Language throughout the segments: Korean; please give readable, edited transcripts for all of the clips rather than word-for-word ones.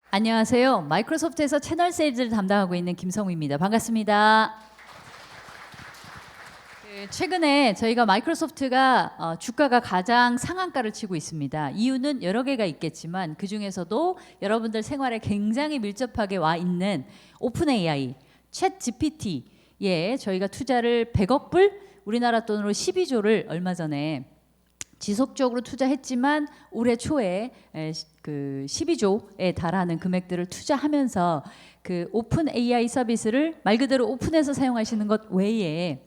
안녕하세요. 마이크로소프트에서 채널 세일즈를 담당하고 있는 김성우입니다. 반갑습니다. 최근에 저희가 마이크로소프트가 주가가 가장 상한가를 치고 있습니다. 이유는 여러 개가 있겠지만 그 중에서도 여러분들 생활에 굉장히 밀접하게 와 있는 오픈 AI, 챗 GPT에 저희가 투자를 100억 불, 우리나라 돈으로 12조를 얼마 전에 지속적으로 투자했지만 올해 초에 그 12조에 달하는 금액들을 투자하면서 그 오픈 AI 서비스를 말 그대로 오픈해서 사용하시는 것 외에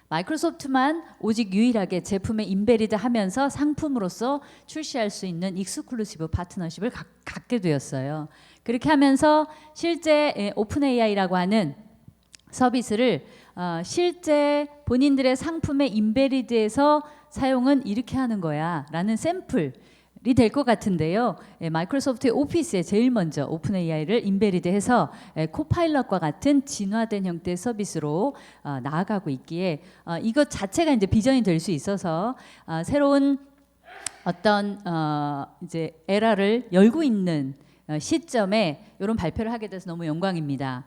마이크로소프트만 오직 유일하게 제품에 인베리드 하면서 상품으로서 출시할 수 있는 익스클루시브 파트너십을 갖게 되었어요. 그렇게 하면서 실제 오픈 AI라고 하는 서비스를 실제 본인들의 상품의 인베리드에서 사용은 이렇게 하는 거야 라는 샘플이 될 것 같은데요. 마이크로소프트의 오피스에 제일 먼저 오픈 AI를 인베리드해서 코파일럿과 같은 진화된 형태의 서비스로 나아가고 있기에 이것 자체가 이제 비전이 될 수 있어서 새로운 어떤 이제 에라를 열고 있는 시점에 이런 발표를 하게 돼서 너무 영광입니다.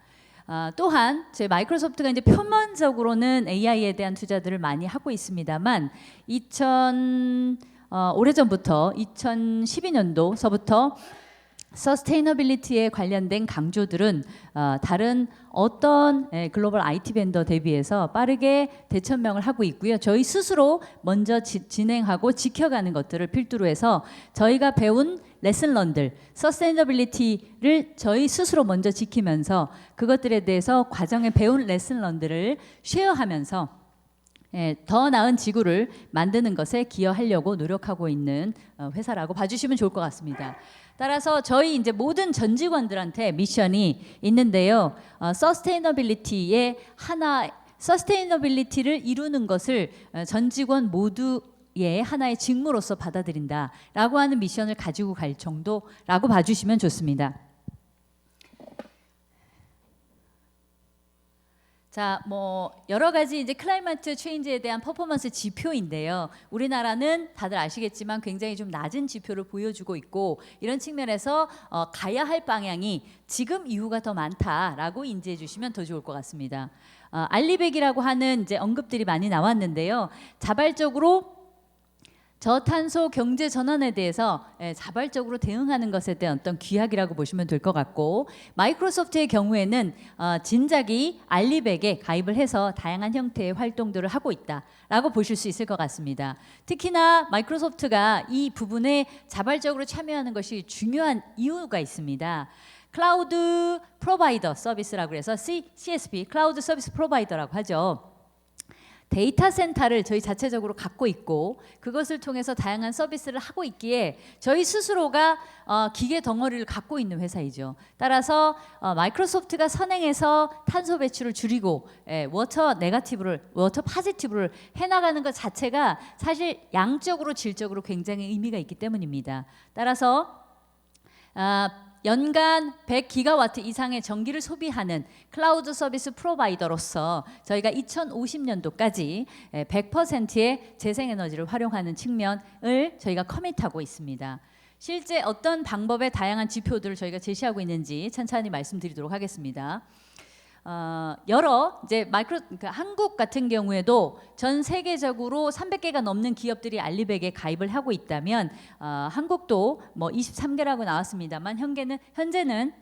또한 제 마이크로소프트가 이제 표면적으로는 AI에 대한 투자들을 많이 하고 있습니다만 오래전부터 2012년도서부터 서스테이너빌리티에 관련된 강조들은 다른 어떤 글로벌 IT 벤더 대비해서 빠르게 대천명을 하고 있고요. 저희 스스로 먼저 진행하고 지켜가는 것들을 필두로 해서 저희가 배운 레슨런들, 서스테이너빌리티를 저희 스스로 먼저 지키면서 그것들에 대해서 과정에 배운 레슨런들을 쉐어하면서 더 나은 지구를 만드는 것에 기여하려고 노력하고 있는 회사라고 봐주시면 좋을 것 같습니다. 따라서 저희 이제 모든 전 직원들한테 미션이 있는데요. 서스테이너빌리티를 이루는 것을 전 직원 모두의 하나의 직무로서 받아들인다라고 하는 미션을 가지고 갈 정도라고 봐주시면 좋습니다. 자, 뭐 여러 가지 이제 클라이마트 체인지에 대한 퍼포먼스 지표인데요. 우리나라는 다들 아시겠지만 굉장히 좀 낮은 지표를 보여주고 있고 이런 측면에서 가야 할 방향이 지금 이후가 더 많다라고 인지해 주시면 더 좋을 것 같습니다. 알리백이라고 하는 이제 언급들이 많이 나왔는데요. 자발적으로 저탄소 경제 전환에 대해서 자발적으로 대응하는 것에 대한 어떤 기약이라고 보시면 될 것 같고, 마이크로소프트의 경우에는 진작이 알리백에 가입을 해서 다양한 형태의 활동들을 하고 있다라고 보실 수 있을 것 같습니다. 특히나 마이크로소프트가 이 부분에 자발적으로 참여하는 것이 중요한 이유가 있습니다. 클라우드 프로바이더 서비스라고 해서 CSP, 클라우드 서비스 프로바이더라고 하죠. 데이터 센터를 저희 자체적으로 갖고 있고 그것을 통해서 다양한 서비스를 하고 있기에 저희 스스로가 기계 덩어리를 갖고 있는 회사이죠. 따라서 마이크로소프트가 선행해서 탄소 배출을 줄이고 워터 파지티브를 해나가는 것 자체가 사실 양적으로 질적으로 굉장히 의미가 있기 때문입니다. 따라서 연간 100기가와트 이상의 전기를 소비하는 클라우드 서비스 프로바이더로서 저희가 2050년도까지 100%의 재생에너지를 활용하는 측면을 저희가 커밋하고 있습니다. 실제 어떤 방법의 다양한 지표들을 저희가 제시하고 있는지 천천히 말씀드리도록 하겠습니다. 여러 이제 그러니까 한국 같은 경우에도 전 세계적으로 300개가 넘는 기업들이 알리백에 가입을 하고 있다면 한국도 뭐 23개라고 나왔습니다만 현재는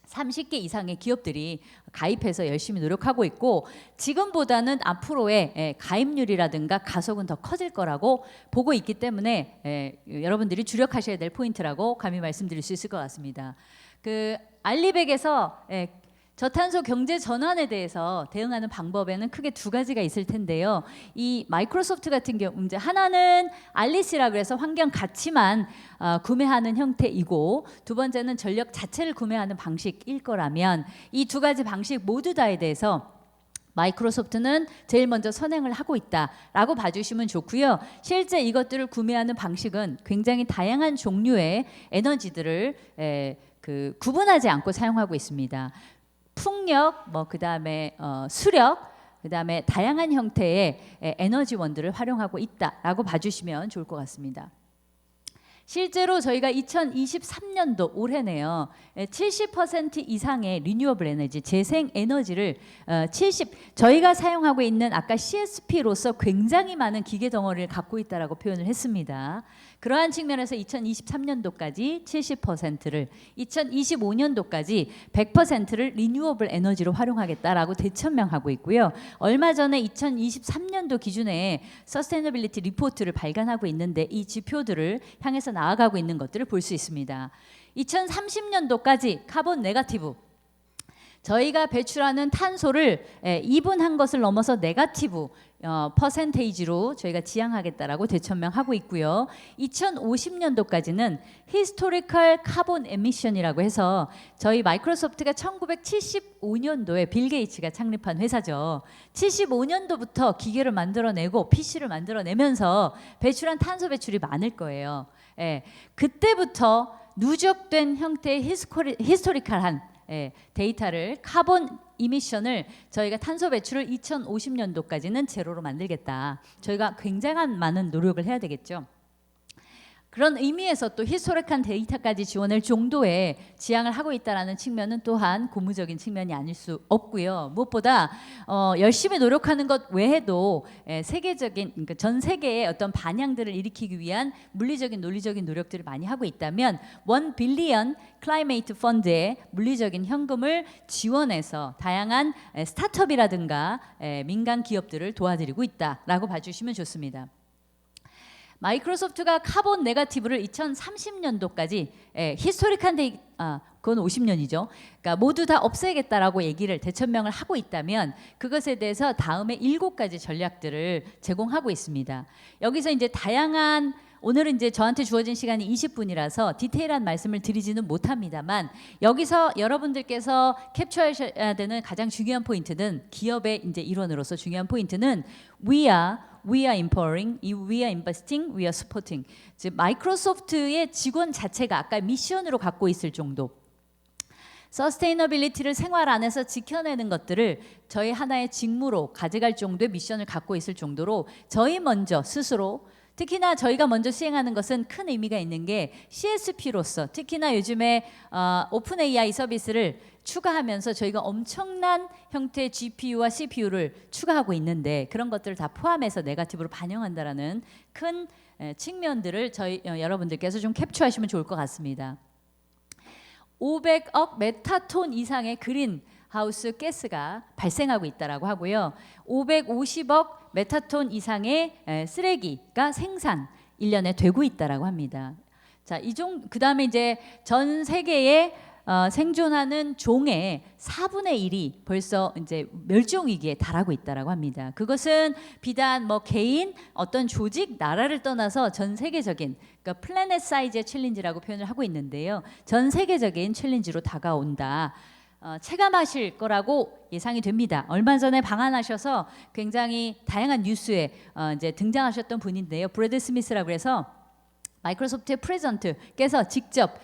30개 이상의 기업들이 가입해서 열심히 노력하고 있고 지금보다는 앞으로의 가입률이라든가 가속은 더 커질 거라고 보고 있기 때문에 여러분들이 주력하셔야 될 포인트라고 감히 말씀드릴 수 있을 것 같습니다. 그 알리백에서 저탄소 경제 전환에 대해서 대응하는 방법에는 크게 두 가지가 있을 텐데요. 이 마이크로소프트 같은 경우 이제 하나는 알리스라고 해서 환경 가치만 구매하는 형태이고 두 번째는 전력 자체를 구매하는 방식일 거라면 이 두 가지 방식 모두 다에 대해서 마이크로소프트는 제일 먼저 선행을 하고 있다라고 봐주시면 좋고요. 실제 이것들을 구매하는 방식은 굉장히 다양한 종류의 에너지들을 구분하지 않고 사용하고 있습니다. 풍력, 그다음에 수력, 그다음에 다양한 형태의 에너지원들을 활용하고 있다라고 봐주시면 좋을 것 같습니다. 실제로 저희가 2023년도 올해네요. 70% 이상의 리뉴어블 에너지, 재생 에너지를 저희가 사용하고 있는 아까 CSP로서 굉장히 많은 기계 덩어리를 갖고 있다라고 표현을 했습니다. 그러한 측면에서 2023년도까지 70%를, 2025년도까지 100%를 리뉴어블 에너지로 활용하겠다라고 대천명하고 있고요. 얼마 전에 2023년도 기준에 서스테이너빌리티 리포트를 발간하고 있는데 이 지표들을 향해서 나아가고 있는 것들을 볼 수 있습니다. 2030년도까지 카본 네거티브, 저희가 배출하는 탄소를 2분한 것을 넘어서 네거티브 퍼센테이지로 저희가 지향하겠다라고 대천명하고 있고요. 2050년도까지는 히스토리컬 카본 에미션이라고 해서 저희 마이크로소프트가 1975년도에 빌 게이츠가 창립한 회사죠. 75년도부터 기계를 만들어내고 PC를 만들어내면서 배출한 탄소 배출이 많을 거예요. 그때부터 누적된 형태의 히스토리컬한 데이터를, 카본 이미션을 저희가 탄소 배출을 2050년도까지는 제로로 만들겠다. 저희가 굉장한 많은 노력을 해야 되겠죠. 그런 의미에서 또 히스토릭한 데이터까지 지원할 정도의 지향을 하고 있다는 측면은 또한 고무적인 측면이 아닐 수 없고요. 무엇보다 열심히 노력하는 것 외에도 세계적인, 그러니까 전 세계의 어떤 반향들을 일으키기 위한 물리적인 논리적인 노력들을 많이 하고 있다면 1 빌리언 클라이메이트 펀드의 물리적인 현금을 지원해서 다양한 스타트업이라든가 민간 기업들을 도와드리고 있다라고 봐주시면 좋습니다. 마이크로소프트가 카본 네거티브를 2030년도까지 히스토릭한 그건 50년이죠. 그러니까 모두 다 없애겠다라고 얘기를 대천명을 하고 있다면 그것에 대해서 다음에 7가지 전략들을 제공하고 있습니다. 여기서 이제 다양한, 오늘은 이제 저한테 주어진 시간이 20분이라서 디테일한 말씀을 드리지는 못합니다만 여기서 여러분들께서 캡처하셔야 되는 가장 중요한 포인트는, 기업의 이제 일원으로서 중요한 포인트는 we are empowering, we are investing, we are supporting. 즉 마이크로소프트의 직원 자체가 아까 미션으로 갖고 있을 정도, 서스테이너빌리티를 생활 안에서 지켜내는 것들을 저희 하나의 직무로 가져갈 정도의 미션을 갖고 있을 정도로 저희 먼저 스스로, 특히나 저희가 먼저 수행하는 것은 큰 의미가 있는 게 CSP로서, 특히나 요즘에 오픈 AI 서비스를 추가하면서 저희가 엄청난 형태의 GPU와 CPU를 추가하고 있는데 그런 것들을 다 포함해서 네거티브로 반영한다라는 큰 측면들을 저희 여러분들께서 좀 캡처하시면 좋을 것 같습니다. 500억 메타톤 이상의 그린 하우스 가스가 발생하고 있다라고 하고요. 550억 메타톤 이상의 쓰레기가 생산 1년에 되고 있다라고 합니다. 자, 그다음에 이제 전 세계의 생존하는 종의 4분의 1이 벌써 이제 멸종 위기에 달하고 있다라고 합니다. 그것은 비단 뭐 개인, 어떤 조직, 나라를 떠나서 전 세계적인, 그러니까 플래닛 사이즈의 챌린지라고 표현을 하고 있는데요. 전 세계적인 챌린지로 다가온다. 체감하실 거라고 예상이 됩니다. 얼마 전에 방한하셔서 굉장히 다양한 뉴스에 이제 등장하셨던 분인데요. 브래드 스미스라고 해서 마이크로소프트의 프레젠트께서 직접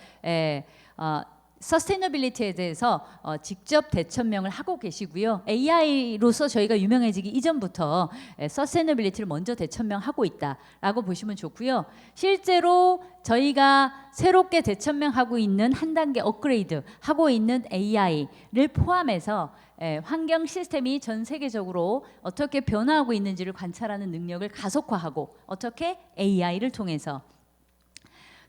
서스테이너빌리티에 대해서 직접 대천명을 하고 계시고요. AI로서 저희가 유명해지기 이전부터 서스테이너빌리티를 먼저 대천명하고 있다라고 보시면 좋고요. 실제로 저희가 새롭게 대천명하고 있는 한 단계 업그레이드 하고 있는 AI를 포함해서 환경 시스템이 전 세계적으로 어떻게 변화하고 있는지를 관찰하는 능력을 가속화하고, 어떻게 AI를 통해서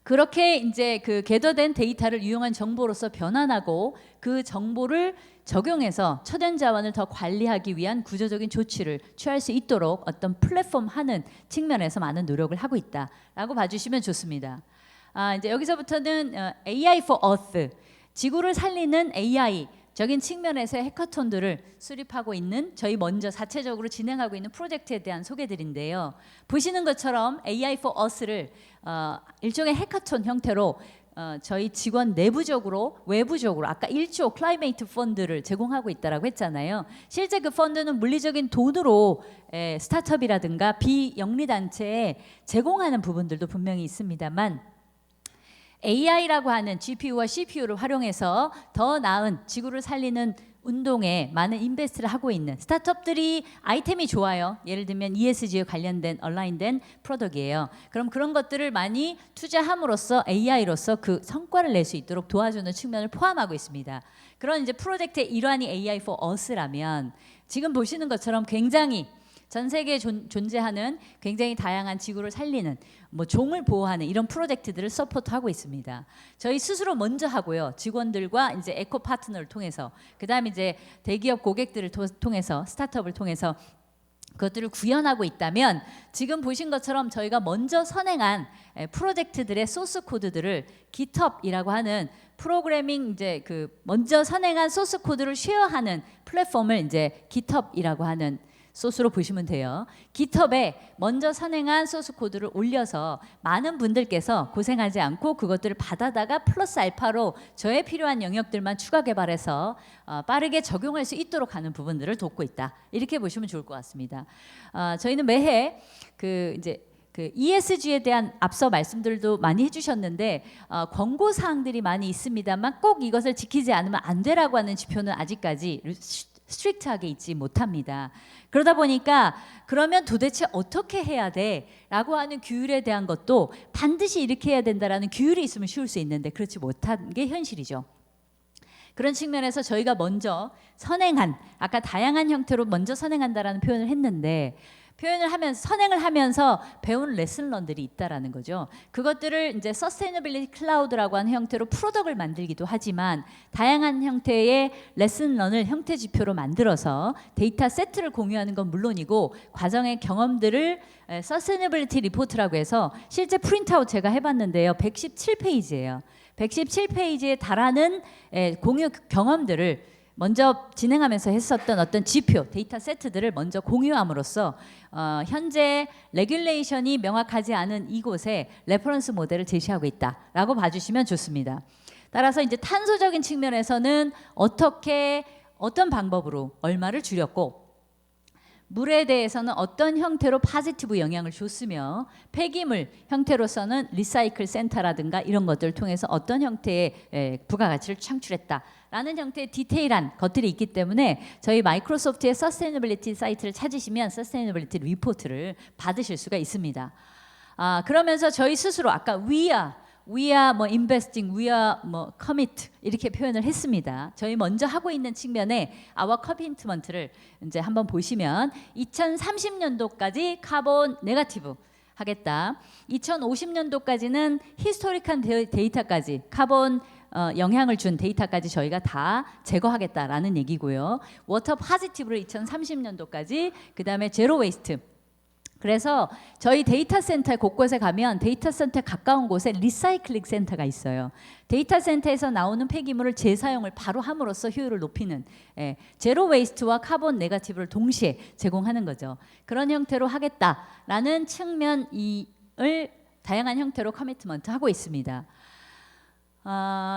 그렇게 이제 그 겟더된 데이터를 이용한 정보로서 변환하고 그 정보를 적용해서 천연 자원을 더 관리하기 위한 구조적인 조치를 취할 수 있도록 어떤 플랫폼 하는 측면에서 많은 노력을 하고 있다라고 봐주시면 좋습니다. 이제 여기서부터는 AI for Earth, 지구를 살리는 AI 적인 측면에서의 해커톤들을 수립하고 있는, 저희 먼저 자체적으로 진행하고 있는 프로젝트에 대한 소개들인데요. 보시는 것처럼 AI for Us를 일종의 해커톤 형태로 저희 직원 내부적으로, 외부적으로 아까 1조 클라이메이트 펀드를 제공하고 있다라고 했잖아요. 실제 그 펀드는 물리적인 돈으로 스타트업이라든가 비영리 단체에 제공하는 부분들도 분명히 있습니다만, AI라고 하는 GPU와 CPU를 활용해서 더 나은 지구를 살리는 운동에 많은 인베스트를 하고 있는 스타트업들이 아이템이 좋아요. 예를 들면 ESG에 관련된 얼라인된 프로덕트예요. 그럼 그런 것들을 많이 투자함으로써 AI로서 그 성과를 낼 수 있도록 도와주는 측면을 포함하고 있습니다. 그런 이제 프로젝트의 일환이 AI for Us라면 지금 보시는 것처럼 굉장히 전 세계에 존재하는 굉장히 다양한 지구를 살리는 뭐 종을 보호하는 이런 프로젝트들을 서포트하고 있습니다. 저희 스스로 먼저 하고요. 직원들과 이제 에코 파트너를 통해서 그다음에 이제 대기업 고객들을 통해서 스타트업을 통해서 그것들을 구현하고 있다면 지금 보신 것처럼 저희가 먼저 선행한 프로젝트들의 소스 코드들을 GitHub이라고 하는 프로그래밍 이제 그 먼저 선행한 소스 코드를 쉐어하는 플랫폼을 이제 GitHub이라고 하는 소스로 보시면 돼요. GitHub에 먼저 선행한 소스 코드를 올려서 많은 분들께서 고생하지 않고 그것들을 받아다가 플러스 알파로 저에 필요한 영역들만 추가 개발해서 빠르게 적용할 수 있도록 하는 부분들을 돕고 있다. 이렇게 보시면 좋을 것 같습니다. 저희는 매해 그 ESG에 대한 앞서 말씀들도 많이 해주셨는데 권고 사항들이 많이 있습니다만 꼭 이것을 지키지 않으면 안 되라고 하는 지표는 아직까지 스트릭트하게 있지 못합니다. 그러다 보니까 그러면 도대체 어떻게 해야 돼? 라고 하는 규율에 대한 것도 반드시 이렇게 해야 된다라는 규율이 있으면 쉬울 수 있는데 그렇지 못한 게 현실이죠. 그런 측면에서 저희가 먼저 선행한 아까 다양한 형태로 먼저 선행한다라는 표현을 했는데 표현을 하면서 선행을 하면서 배운 레슨런들이 있다라는 거죠. 그것들을 이제 서스테이너빌리티 클라우드라고 하는 형태로 프로덕트를 만들기도 하지만 다양한 형태의 레슨런을 형태 지표로 만들어서 데이터 세트를 공유하는 건 물론이고 과정의 경험들을 서스테이너빌리티 리포트라고 해서 실제 프린트아웃 제가 해봤는데요. 117페이지예요. 117페이지에 달하는 공유 경험들을 먼저 진행하면서 했었던 어떤 지표, 데이터 세트들을 먼저 공유함으로써 현재 레귤레이션이 명확하지 않은 이곳에 레퍼런스 모델을 제시하고 있다라고 봐주시면 좋습니다. 따라서 이제 탄소적인 측면에서는 어떤 방법으로 얼마를 줄였고 물에 대해서는 어떤 형태로 포지티브 영향을 줬으며 폐기물 형태로서는 리사이클 센터라든가 이런 것들을 통해서 어떤 형태의 부가가치를 창출했다라는 형태의 디테일한 것들이 있기 때문에 저희 마이크로소프트의 서스테이너빌리티 사이트를 찾으시면 서스테이너빌리티 리포트를 받으실 수가 있습니다. 그러면서 저희 스스로 아까 we are 뭐 investing, we are 뭐 commit 이렇게 표현을 했습니다. 저희 먼저 하고 있는 측면에 our commitment를 이제 한번 보시면 2030년도까지 카본 네거티브 하겠다. 2050년도까지는 히스토리컬 데이터까지 카본 영향을 준 데이터까지 저희가 다 제거하겠다라는 얘기고요. 워터 포지티브를 2030년도까지 그다음에 제로 웨이스트 그래서 저희 데이터 센터 곳곳에 가면 데이터 센터에 가까운 곳에 리사이클링 센터가 있어요. 데이터 센터에서 나오는 폐기물을 재사용을 바로 함으로써 효율을 높이는 제로 웨이스트와 카본 네거티브를 동시에 제공하는 거죠. 그런 형태로 하겠다라는 측면을 다양한 형태로 커미트먼트 하고 있습니다.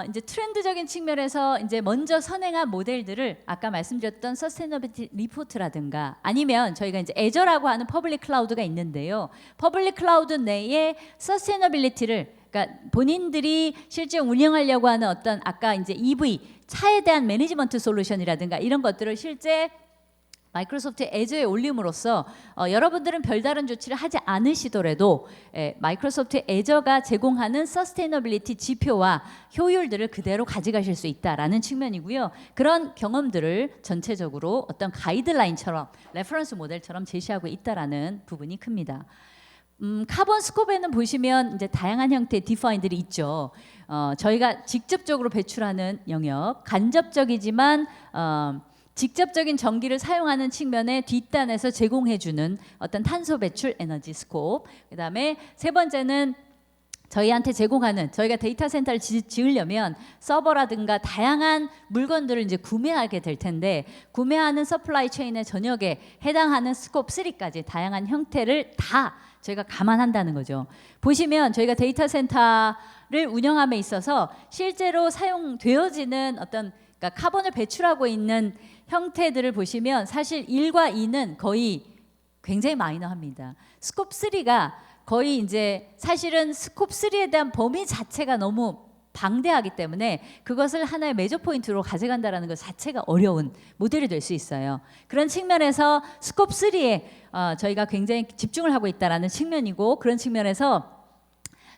이제 트렌드적인 측면에서 이제 먼저 선행한 모델들을 아까 말씀드렸던 서스테이너빌리티 리포트라든가 아니면 저희가 이제 애저라고 하는 퍼블릭 클라우드가 있는데요. 퍼블릭 클라우드 내에 서스테이너빌리티를 그러니까 본인들이 실제 운영하려고 하는 어떤 아까 이제 EV 차에 대한 매니지먼트 솔루션이라든가 이런 것들을 실제 마이크로소프트 애저에 올림으로써 여러분들은 별다른 조치를 하지 않으시더라도 마이크로소프트 애저가 제공하는 서스테이너빌리티 지표와 효율들을 그대로 가져가실 수 있다라는 측면이고요. 그런 경험들을 전체적으로 어떤 가이드라인처럼 레퍼런스 모델처럼 제시하고 있다라는 부분이 큽니다. 카본 스코프에는 보시면 이제 다양한 형태의 디파인들이 있죠. 저희가 직접적으로 배출하는 영역, 간접적이지만 직접적인 전기를 사용하는 측면에 뒷단에서 제공해주는 어떤 탄소 배출 에너지 스코프. 그다음에 세 번째는 저희한테 제공하는 저희가 데이터 센터를 지으려면 서버라든가 다양한 물건들을 이제 구매하게 될 텐데 구매하는 서플라이 체인의 전역에 해당하는 스코프 3까지 다양한 형태를 다 저희가 감안한다는 거죠. 보시면 저희가 데이터 센터를 운영함에 있어서 실제로 사용되어지는 어떤 그러니까 카본을 배출하고 있는 형태들을 보시면 사실 1과 2는 거의 굉장히 마이너합니다. 스코프 3가 거의 이제 사실은 스코프 3에 대한 범위 자체가 너무 방대하기 때문에 그것을 하나의 매저 포인트로 가져간다는 것 자체가 어려운 모델이 될 수 있어요. 그런 측면에서 스콥 3에 저희가 굉장히 집중을 하고 있다는 측면이고, 그런 측면에서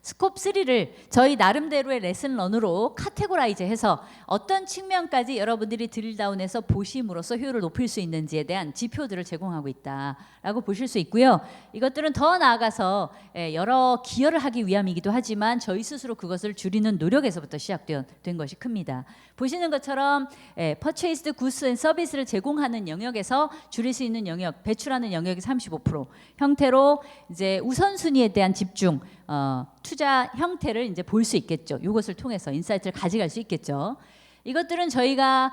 스콥 3를 저희 나름대로의 레슨런으로 카테고라이즈해서 어떤 측면까지 여러분들이 드릴다운해서 보심으로써 효율을 높일 수 있는지에 대한 지표들을 제공하고 있다라고 보실 수 있고요. 이것들은 더 나아가서 여러 기여를 하기 위함이기도 하지만 저희 스스로 그것을 줄이는 노력에서부터 시작된 것이 큽니다. 보시는 것처럼 Purchased Goods and Service를 제공하는 영역에서 줄일 수 있는 영역, 배출하는 영역이 35% 형태로 이제 우선순위에 대한 집중, 투자 형태를 이제 볼 수 있겠죠. 이것을 통해서 인사이트를 가져갈 수 있겠죠. 이것들은 저희가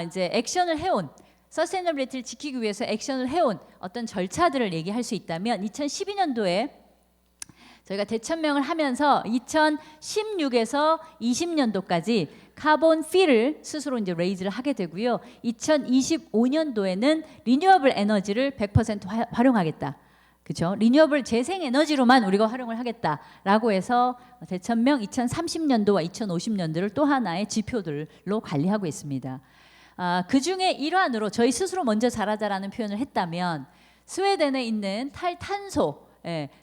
이제 액션을 해온, 서스테이너빌리티를 지키기 위해서 액션을 해온 어떤 절차들을 얘기할 수 있다면, 2012년도에 저희가 대천명을 하면서 2016에서 20년도까지 카본 피를 스스로 이제 레이즈를 하게 되고요. 2025년도에는 리뉴어블 에너지를 100% 활용하겠다. 그렇죠? 리뉴어블 재생 에너지로만 우리가 활용을 하겠다라고 해서 대천명 2030년도와 2050년도를 또 하나의 지표들로 관리하고 있습니다. 그 중에 일환으로 저희 스스로 먼저 잘하자라는 표현을 했다면, 스웨덴에 있는 탈탄소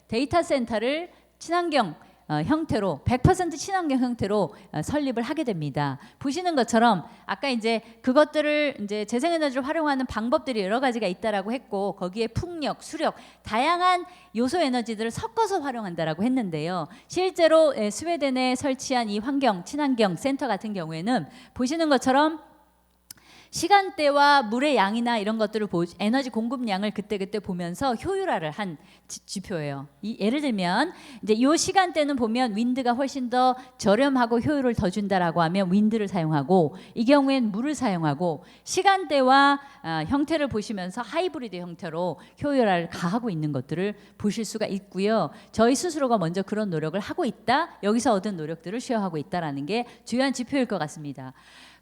데이터 센터를 친환경 형태로 100% 친환경 형태로 설립을 하게 됩니다. 보시는 것처럼 아까 이제 그것들을 이제 재생에너지를 활용하는 방법들이 여러 가지가 있다라고 했고, 거기에 풍력, 수력, 다양한 요소 에너지들을 섞어서 활용한다라고 했는데요. 실제로 스웨덴에 설치한 이 환경 친환경 센터 같은 경우에는 보시는 것처럼 시간대와 물의 양이나 이런 것들을 에너지 공급량을 그때그때 보면서 효율화를 한 지표예요. 예를 들면 이제 이 시간대는 보면 윈드가 훨씬 더 저렴하고 효율을 더 준다라고 하면 윈드를 사용하고, 이 경우엔 물을 사용하고, 시간대와 형태를 보시면서 하이브리드 형태로 효율화를 가하고 있는 것들을 보실 수가 있고요. 저희 스스로가 먼저 그런 노력을 하고 있다, 여기서 얻은 노력들을 쉐어하고 있다라는 게 중요한 지표일 것 같습니다.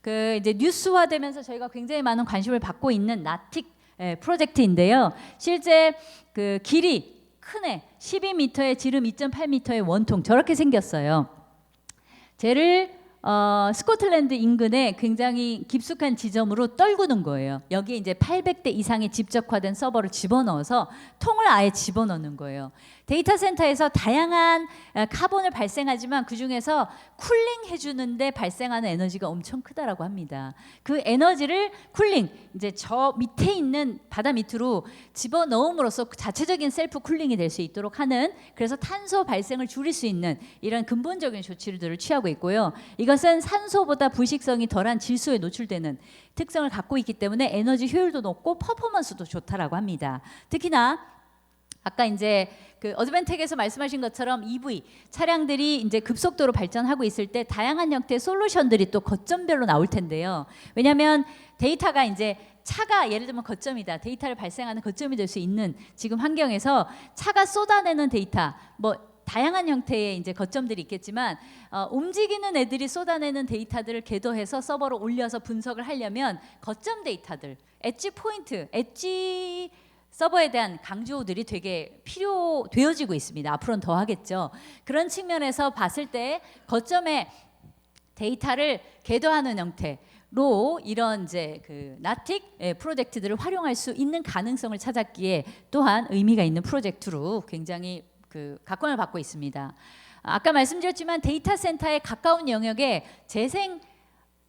그 이제 뉴스화되면서 저희가 굉장히 많은 관심을 받고 있는 나틱 프로젝트인데요. 실제 그 길이 크네 12m에 지름 2.8m의 원통 저렇게 생겼어요. 쟤를 스코틀랜드 인근에 굉장히 깊숙한 지점으로 떨구는 거예요. 여기에 이제 800대 이상의 집적화된 서버를 집어넣어서 통을 아예 집어넣는 거예요. 데이터 센터에서 다양한 카본을 발생하지만 그 중에서 쿨링 해주는데 발생하는 에너지가 엄청 크다라고 합니다. 그 에너지를 쿨링, 이제 저 밑에 있는 바다 밑으로 집어넣음으로써 자체적인 셀프 쿨링이 될 수 있도록 하는, 그래서 탄소 발생을 줄일 수 있는 이런 근본적인 조치들을 취하고 있고요. 이것은 산소보다 부식성이 덜한 질소에 노출되는 특성을 갖고 있기 때문에 에너지 효율도 높고 퍼포먼스도 좋다라고 합니다. 특히나 아까 이제 그 어드밴텍에서 말씀하신 것처럼 EV 차량들이 이제 급속도로 발전하고 있을 때 다양한 형태의 솔루션들이 또 거점별로 나올 텐데요. 왜냐하면 데이터가 이제 차가 예를 들면 거점이다, 데이터를 발생하는 거점이 될 수 있는 지금 환경에서 차가 쏟아내는 데이터, 뭐 다양한 형태의 이제 거점들이 있겠지만 움직이는 애들이 쏟아내는 데이터들을 궤도해서 서버로 올려서 분석을 하려면 거점 데이터들, 엣지 포인트, 엣지 서버에 대한 강조들이 되게 필요되어지고 있습니다. 앞으로는 더 하겠죠. 그런 측면에서 봤을 때 거점의 데이터를 궤도하는 형태로 이런 이제 그 나틱 프로젝트들을 활용할 수 있는 가능성을 찾았기에 또한 의미가 있는 프로젝트로 굉장히 그 각광을 받고 있습니다. 아까 말씀드렸지만 데이터 센터에 가까운 영역에 재생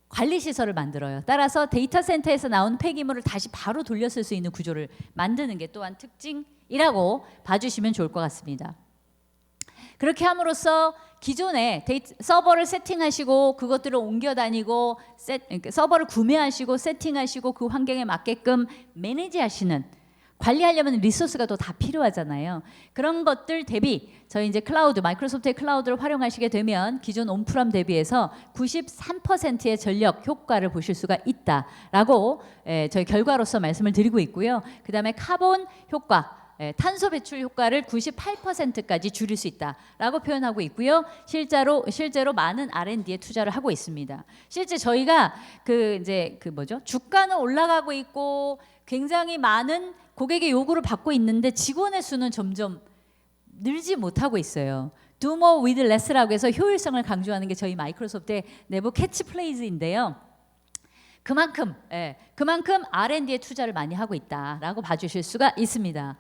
관리 시설을 만들어요. 따라서 데이터 센터에서 나온 폐기물을 다시 바로 돌려 쓸 수 있는 구조를 만드는 게 또한 특징이라고 봐주시면 좋을 것 같습니다. 그렇게 함으로써 기존에 서버를 세팅하시고 그것들을 옮겨 다니고 서버를 구매하시고 세팅하시고 그 환경에 맞게끔 매니지하시는, 관리하려면 리소스가 또 다 필요하잖아요. 그런 것들 대비 저희 이제 클라우드, 마이크로소프트의 클라우드를 활용하시게 되면 기존 온프람 대비해서 93%의 전력 효과를 보실 수가 있다라고 저희 결과로서 말씀을 드리고 있고요. 그 다음에 카본 효과, 탄소 배출 효과를 98%까지 줄일 수 있다라고 표현하고 있고요. 실제로 많은 R&D에 투자를 하고 있습니다. 실제 저희가 주가는 올라가고 있고 굉장히 많은 고객의 요구를 받고 있는데 직원의 수는 점점 늘지 못하고 있어요. Do more with less라고 해서 효율성을 강조하는 게 저희 마이크로소프트의 내부 캐치프레이즈인데요. 그만큼 R&D에 투자를 많이 하고 있다라고 봐주실 수가 있습니다.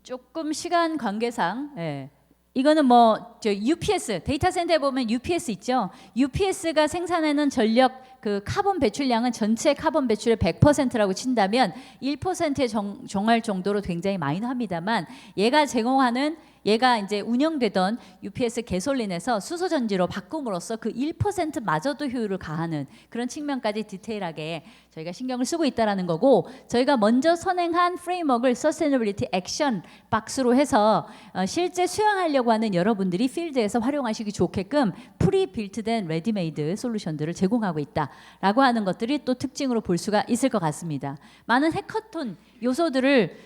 조금 시간 관계상 이거는 뭐 저 UPS 데이터 센터에 보면 UPS 있죠. UPS가 생산하는 전력 그 카본 배출량은 전체 카본 배출의 100%라고 친다면 1%에 정할 정도로 굉장히 마이너합니다만 얘가 이제 운영되던 UPS 개솔린에서 수소 전지로 바꿈으로써 그 1%마저도 효율을 가하는 그런 측면까지 디테일하게 저희가 신경을 쓰고 있다라는 거고, 저희가 먼저 선행한 프레임워크를 Sustainability Action 박스로 해서 실제 수행하려고 하는 여러분들이 필드에서 활용하시기 좋게끔 프리빌트된 레디메이드 솔루션들을 제공하고 있다라고 하는 것들이 또 특징으로 볼 수가 있을 것 같습니다. 많은 해커톤 요소들을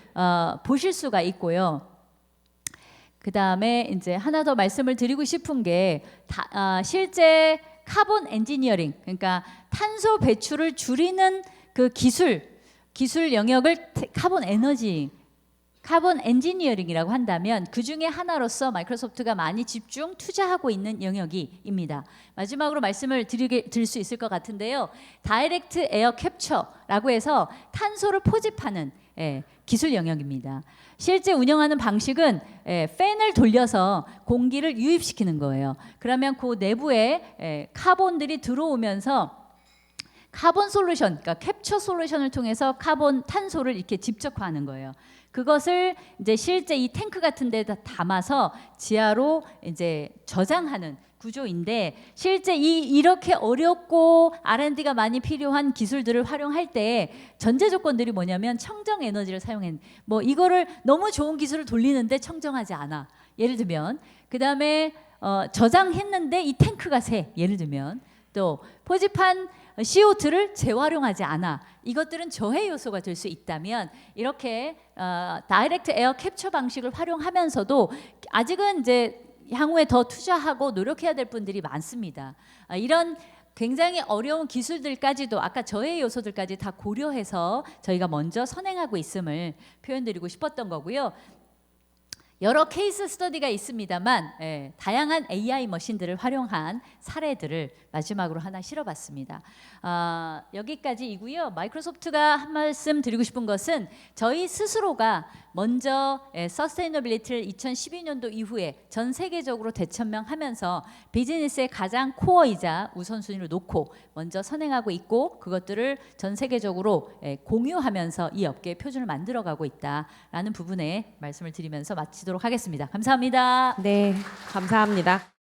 보실 수가 있고요. 그 다음에 이제 하나 더 말씀을 드리고 싶은 게 실제 카본 엔지니어링, 그러니까 탄소 배출을 줄이는 그 기술 영역을 카본 엔지니어링이라고 한다면 그 중에 하나로서 마이크로소프트가 많이 집중 투자하고 있는 영역입니다. 마지막으로 말씀을 드릴 수 있을 것 같은데요. 다이렉트 에어 캡처라고 해서 탄소를 포집하는 기술 영역입니다. 실제 운영하는 방식은 팬을 돌려서 공기를 유입시키는 거예요. 그러면 그 내부에 카본들이 들어오면서 카본 솔루션, 그러니까 캡처 솔루션을 통해서 탄소를 이렇게 집적화하는 거예요. 그것을 이제 실제 이 탱크 같은 데다 담아서 지하로 이제 저장하는 구조인데, 실제 이렇게 어렵고 R&D가 많이 필요한 기술들을 활용할 때 전제 조건들이 뭐냐면 청정 에너지를 사용해. 뭐 이거를 너무 좋은 기술을 돌리는데 청정하지 않아. 예를 들면 그다음에 저장했는데 이 탱크가 새. 예를 들면 또 포집한 CO2를 재활용하지 않아. 이것들은 저해 요소가 될 수 있다면 이렇게 다이렉트 에어 캡처 방식을 활용하면서도 아직은 이제 향후에 더 투자하고 노력해야 될 분들이 많습니다. 이런 굉장히 어려운 기술들까지도 아까 저해 요소들까지 다 고려해서 저희가 먼저 선행하고 있음을 표현드리고 싶었던 거고요. 여러 케이스 스터디가 있습니다만 다양한 AI 머신들을 활용한 사례들을 마지막으로 하나 실어봤습니다. 여기까지이고요. 마이크로소프트가 한 말씀 드리고 싶은 것은 저희 스스로가 먼저 서스테이너빌리티를 2012년도 이후에 전 세계적으로 대천명하면서 비즈니스의 가장 코어이자 우선순위로 놓고 먼저 선행하고 있고, 그것들을 전 세계적으로 공유하면서 이 업계의 표준을 만들어가고 있다라는 부분에 말씀을 드리면서 마치도록 하겠습니다. 감사합니다. 네, 감사합니다.